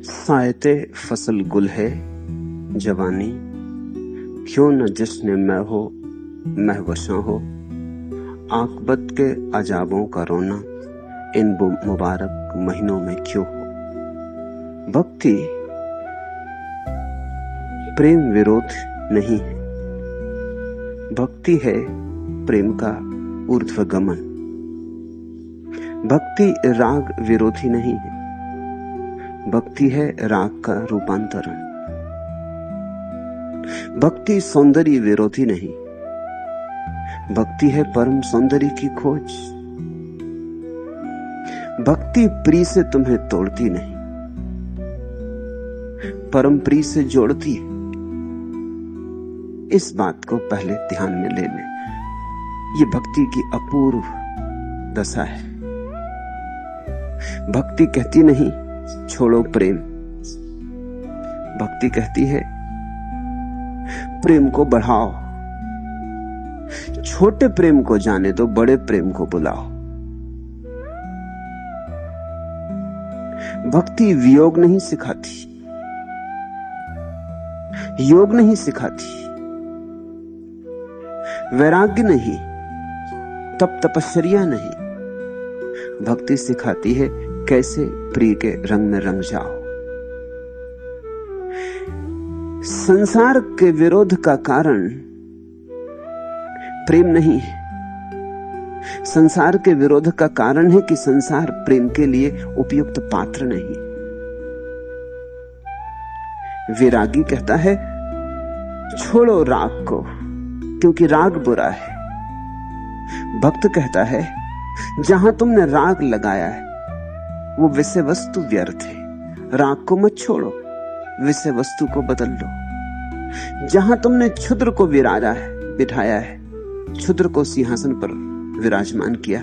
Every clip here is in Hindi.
सायते फसल गुल है जवानी, क्यों न जिसने मैं हो महवशा हो। आकबत के अजाबों का रोना इन मुबारक महीनों में क्यों हो। भक्ति प्रेम विरोध नहीं है, भक्ति है प्रेम का ऊर्ध्वगमन। भक्ति राग विरोधी नहीं है, भक्ति है राग का रूपांतरण। भक्ति सौंदर्य विरोधी नहीं, भक्ति है परम सौंदर्य की खोज। भक्ति प्रिय से तुम्हें तोड़ती नहीं, परम प्रिय से जोड़ती है। इस बात को पहले ध्यान में ले लें। ये भक्ति की अपूर्व दशा है। भक्ति कहती नहीं छोड़ो प्रेम, भक्ति कहती है प्रेम को बढ़ाओ। छोटे प्रेम को जाने दो, बड़े प्रेम को बुलाओ। भक्ति वियोग नहीं सिखाती, योग नहीं सिखाती, वैराग्य नहीं, तप तपस्या नहीं। भक्ति सिखाती है कैसे प्रिय के रंग में रंग जाओ। संसार के विरोध का कारण प्रेम नहीं है, संसार के विरोध का कारण है कि संसार प्रेम के लिए उपयुक्त पात्र नहीं। विरागी कहता है छोड़ो राग को, क्योंकि राग बुरा है। भक्त कहता है जहां तुमने राग लगाया है वो विषय वस्तु व्यर्थ है, राग को मत छोड़ो, विषय वस्तु को बदल लो। जहां तुमने क्षुद्र को विराजा है, बिठाया है, क्षुद्र को सिंहासन पर विराजमान किया,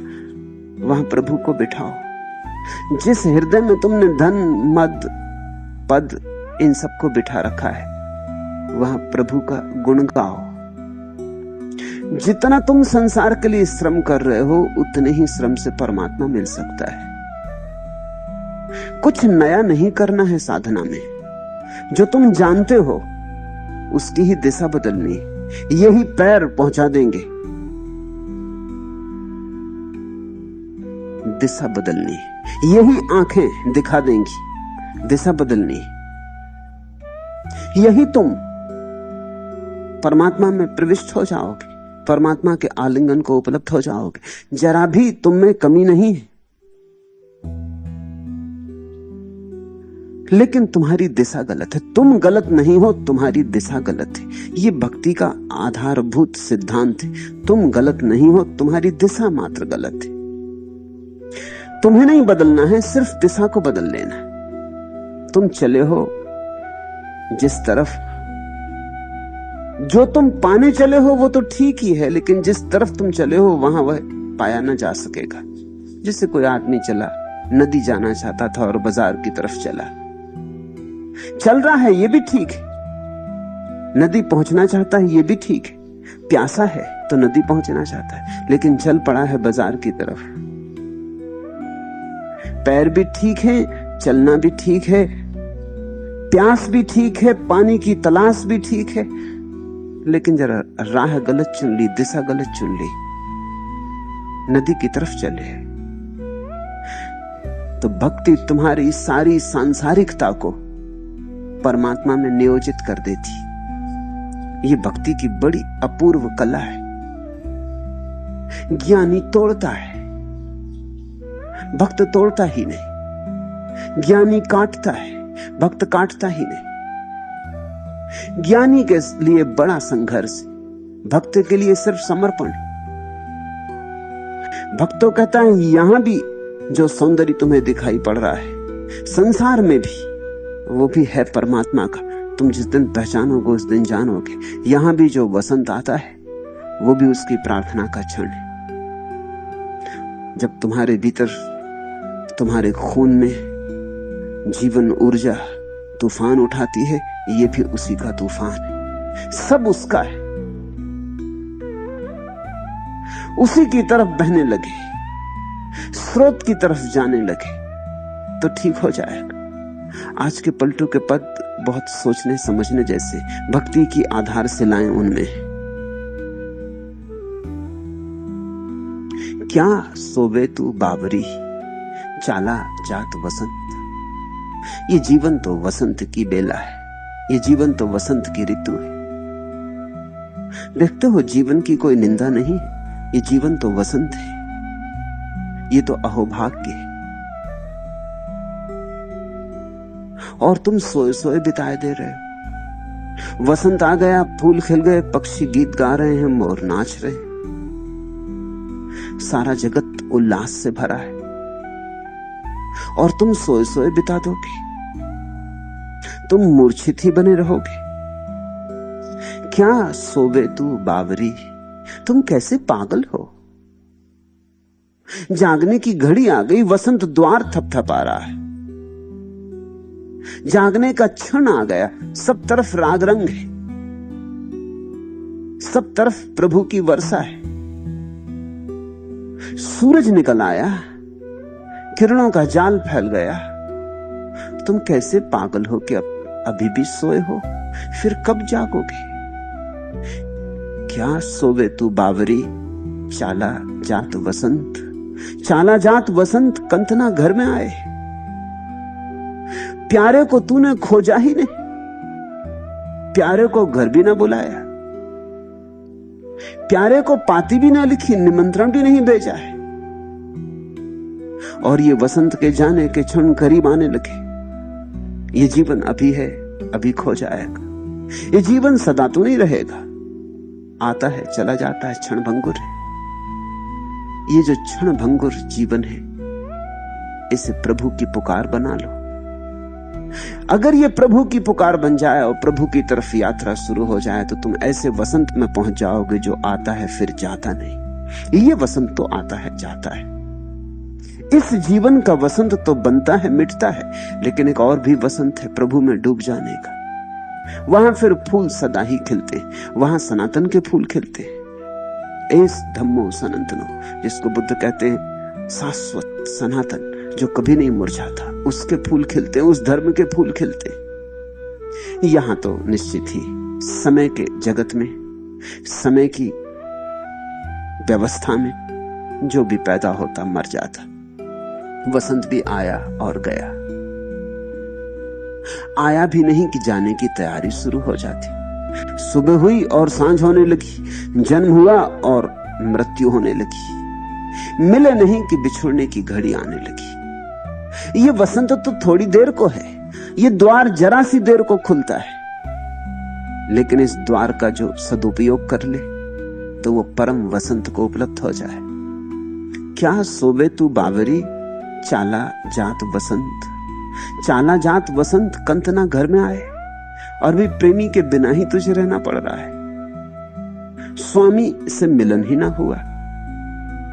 वहां प्रभु को बिठाओ। जिस हृदय में तुमने धन मद पद इन सबको बिठा रखा है, वहां प्रभु का गुण गाओ। जितना तुम संसार के लिए श्रम कर रहे हो, उतने ही श्रम से परमात्मा मिल सकता है। कुछ नया नहीं करना है साधना में, जो तुम जानते हो उसकी ही दिशा बदलनी है। यही पैर पहुंचा देंगे, दिशा बदलनी है। यही आंखें दिखा देंगी, दिशा बदलनी है। यही तुम परमात्मा में प्रविष्ट हो जाओगे, परमात्मा के आलिंगन को उपलब्ध हो जाओगे। जरा भी तुम में कमी नहीं है, लेकिन तुम्हारी दिशा गलत है। तुम गलत नहीं हो, तुम्हारी दिशा गलत है। ये भक्ति का आधारभूत सिद्धांत है। तुम गलत नहीं हो, तुम्हारी दिशा मात्र गलत है। तुम्हें नहीं बदलना है, सिर्फ दिशा को बदल लेना है। तुम चले हो जिस तरफ, जो तुम पाने चले हो वो तो ठीक ही है, लेकिन जिस तरफ तुम चले हो वहां वह पाया न जा सकेगा। जैसे कोई आदमी चला, नदी जाना चाहता था और बाजार की तरफ चला, चल रहा है, ये भी ठीक है। नदी पहुंचना चाहता है, ये भी ठीक है। प्यासा है तो नदी पहुंचना चाहता है, लेकिन चल पड़ा है बाजार की तरफ। पैर भी ठीक है, चलना भी ठीक है, प्यास भी ठीक है, पानी की तलाश भी ठीक है, लेकिन जरा राह गलत चुन ली, दिशा गलत चुन ली, नदी की तरफ चले। तो भक्ति तुम्हारी सारी सांसारिकता को परमात्मा में नियोजित कर देती। ये भक्ति की बड़ी अपूर्व कला है। ज्ञानी तोड़ता है, भक्त तोड़ता ही नहीं। ज्ञानी काटता है, भक्त काटता ही नहीं। ज्ञानी के लिए बड़ा संघर्ष, भक्त के लिए सिर्फ समर्पण। भक्त तो कहता है यहां भी जो सौंदर्य तुम्हें दिखाई पड़ रहा है, संसार में भी, वो भी है परमात्मा का। तुम जिस दिन पहचानोगे उस दिन जानोगे। यहां भी जो वसंत आता है वो भी उसकी प्रार्थना का क्षण है। जब तुम्हारे भीतर, तुम्हारे खून में जीवन ऊर्जा तूफान उठाती है, ये भी उसी का तूफान है। सब उसका है, उसी की तरफ बहने लगे, स्रोत की तरफ जाने लगे तो ठीक हो जाएगा। आज के पलटू के पद बहुत सोचने समझने जैसे, भक्ति की आधारशिलाएं उनमें। क्या सोवे तू बावरी, चाला जात वसंत। ये जीवन तो वसंत की बेला है, ये जीवन तो वसंत की ऋतु है। देखते हो जीवन की कोई निंदा नहीं, ये जीवन तो वसंत है, ये तो अहोभाग्य है। और तुम सोए सोए बिताए दे रहे हो। वसंत आ गया, फूल खिल गए, पक्षी गीत गा रहे हैं, मोर नाच रहे हैं, सारा जगत उल्लास से भरा है, और तुम सोए सोए बिता दोगे। तुम मूर्छित ही बने रहोगे। क्या सोवे तू बावरी, तुम कैसे पागल हो। जागने की घड़ी आ गई, वसंत द्वार थपथपा रहा है। जागने का क्षण आ गया, सब तरफ राग रंग है, सब तरफ प्रभु की वर्षा है। सूरज निकल आया, किरणों का जाल फैल गया। तुम कैसे पागल हो कि अभी भी सोए हो, फिर कब जागोगे। क्या सोवे तू बावरी, चाला जात वसंत। चाला जात वसंत कंतना घर में आए। प्यारे को तूने खोजा ही नहीं, प्यारे को घर भी ना बुलाया, प्यारे को पाती भी ना लिखी, निमंत्रण भी नहीं भेजा है। और ये वसंत के जाने के क्षण करीब आने लगे। ये जीवन अभी है, अभी खो जाएगा। ये जीवन सदा तो नहीं रहेगा, आता है चला जाता है, क्षण भंगुर है। ये जो क्षण भंगुर जीवन है, इसे प्रभु की पुकार बना लो। अगर ये प्रभु की पुकार बन जाए और प्रभु की तरफ यात्रा शुरू हो जाए, तो तुम ऐसे वसंत में पहुंच जाओगे जो आता है फिर जाता नहीं। ये वसंत तो आता है जाता है। इस जीवन का वसंत तो बनता है मिटता है, लेकिन एक और भी वसंत है, प्रभु में डूब जाने का। वहां फिर फूल सदा ही खिलते, वहां सनातन के फूल खिलते। एस धम्मो सनातनो, जिसको बुद्ध कहते हैं शाश्वत सनातन, जो कभी नहीं मुरझाता, उसके फूल खिलते, उस धर्म के फूल खिलते। यहां तो निश्चित ही समय के जगत में, समय की व्यवस्था में जो भी पैदा होता मर जाता। वसंत भी आया और गया। आया भी नहीं कि जाने की तैयारी शुरू हो जाती। सुबह हुई और सांझ होने लगी, जन्म हुआ और मृत्यु होने लगी। मिले नहीं कि बिछुड़ने की घड़ी आने लगी। ये वसंत तो थोड़ी देर को है, ये द्वार जरा सी देर को खुलता है, लेकिन इस द्वार का जो सदुपयोग कर ले तो वो परम वसंत को उपलब्ध हो जाए। क्या सोवे तू बावरी, चाला जात वसंत। चाला जात वसंत कंतना घर में आए, और भी प्रेमी के बिना ही तुझे रहना पड़ रहा है। स्वामी से मिलन ही ना हुआ,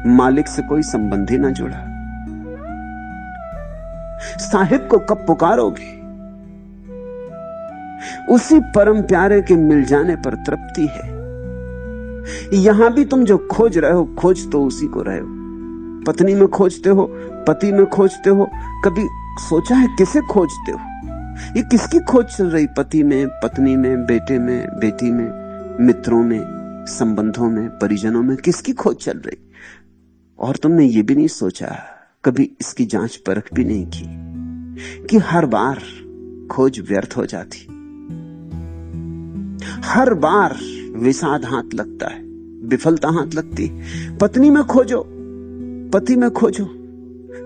मालिक से कोई संबंध ही ना जुड़ा। साहिब को कब पुकारोगे। उसी परम प्यारे के मिल जाने पर तृप्ति है। यहां भी तुम जो खोज रहे हो, खोज तो उसी को रहे हो। पत्नी में खोजते हो, पति में खोजते हो, कभी सोचा है किसे खोजते हो। ये किसकी खोज चल रही, पति में, पत्नी में, बेटे में, बेटी में, मित्रों में, संबंधों में, परिजनों में, किसकी खोज चल रही। और तुमने ये भी नहीं सोचा, कभी इसकी जांच परख भी नहीं की कि हर बार खोज व्यर्थ हो जाती, हर बार विषाद हाथ लगता है, विफलता हाथ लगती। पत्नी में खोजो, पति में खोजो,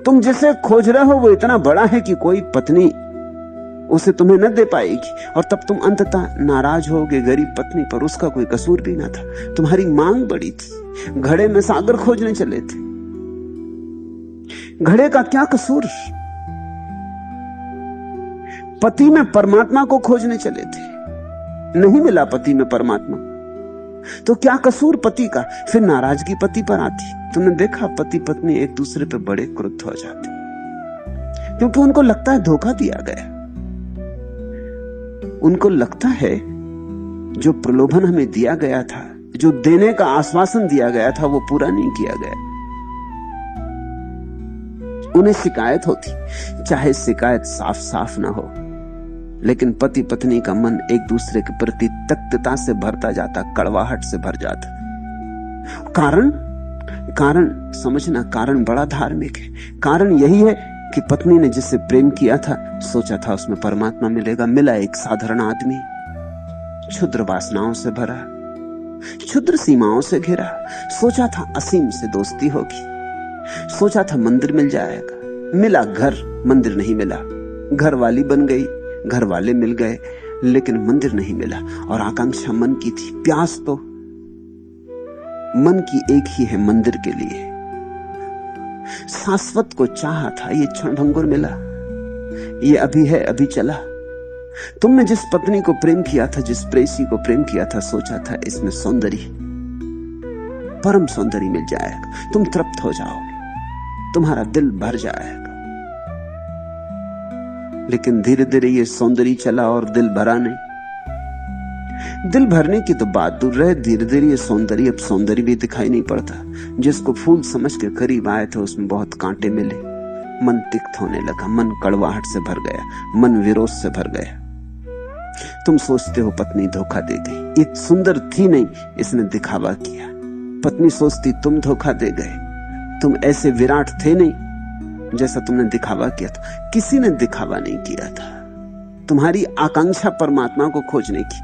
तुम जिसे खोज रहे हो वो इतना बड़ा है कि कोई पत्नी उसे तुम्हें न दे पाएगी, और तब तुम अंततः नाराज होगे गरीब पत्नी पर। उसका कोई कसूर भी ना था, तुम्हारी मांग बड़ी थी। घड़े में सागर खोजने चले थे, घड़े का क्या कसूर। पति में परमात्मा को खोजने चले थे, नहीं मिला पति में परमात्मा, तो क्या कसूर पति का। फिर नाराजगी पति पर आती। तुमने देखा पति पत्नी एक दूसरे पर बड़े क्रुद्ध हो जाते, क्योंकि उनको लगता है धोखा दिया गया। उनको लगता है जो प्रलोभन हमें दिया गया था, जो देने का आश्वासन दिया गया था, वो पूरा नहीं किया गया। उन्हें शिकायत होती, चाहे शिकायत साफ साफ ना हो, लेकिन पति पत्नी का मन एक दूसरे के प्रति तख्तता से भरता जाता, कड़वाहट से भर जाता। कारण समझना, कारण बड़ा धार्मिक है। कारण यही है कि पत्नी ने जिससे प्रेम किया था, सोचा था उसमें परमात्मा मिलेगा, मिला एक साधारण आदमी, क्षुद्र वासनाओं से भरा, क्षुद्र सीमाओं से घिरा। सोचा था असीम से दोस्ती होगी, सोचा था मंदिर मिल जाएगा, मिला घर, मंदिर नहीं मिला। घर वाली बन गई, घर वाले मिल गए, लेकिन मंदिर नहीं मिला। और आकांक्षा मन की थी, प्यास तो मन की एक ही है, मंदिर के लिए। शाश्वत को चाहा था, ये क्षणभंगुर मिला, ये अभी है अभी चला। तुमने जिस पत्नी को प्रेम किया था, जिस प्रेयसी को प्रेम किया था, सोचा था इसमें सौंदर्य, परम सौंदर्य मिल जाएगा, तुम तृप्त हो जाओगे, तुम्हारा दिल भर जाएगा। लेकिन धीरे धीरे ये सौंदर्य चला और दिल भरा नहीं। दिल भरने की तो बात दूर रहे, धीरे धीरे ये सौंदर्य, अब सौंदर्य भी दिखाई नहीं पड़ता। जिसको फूल समझ के करीब आए थे, उसमें बहुत कांटे मिले। मन तिक्त होने लगा, मन कड़वाहट से भर गया, मन विरोध से भर गया। तुम सोचते हो पत्नी धोखा दे गई, ये सुंदर थी नहीं, इसने दिखावा किया। पत्नी सोचती तुम धोखा दे गए, तुम ऐसे विराट थे नहीं जैसा तुमने दिखावा किया था। किसी ने दिखावा नहीं किया था, तुम्हारी आकांक्षा परमात्मा को खोजने की।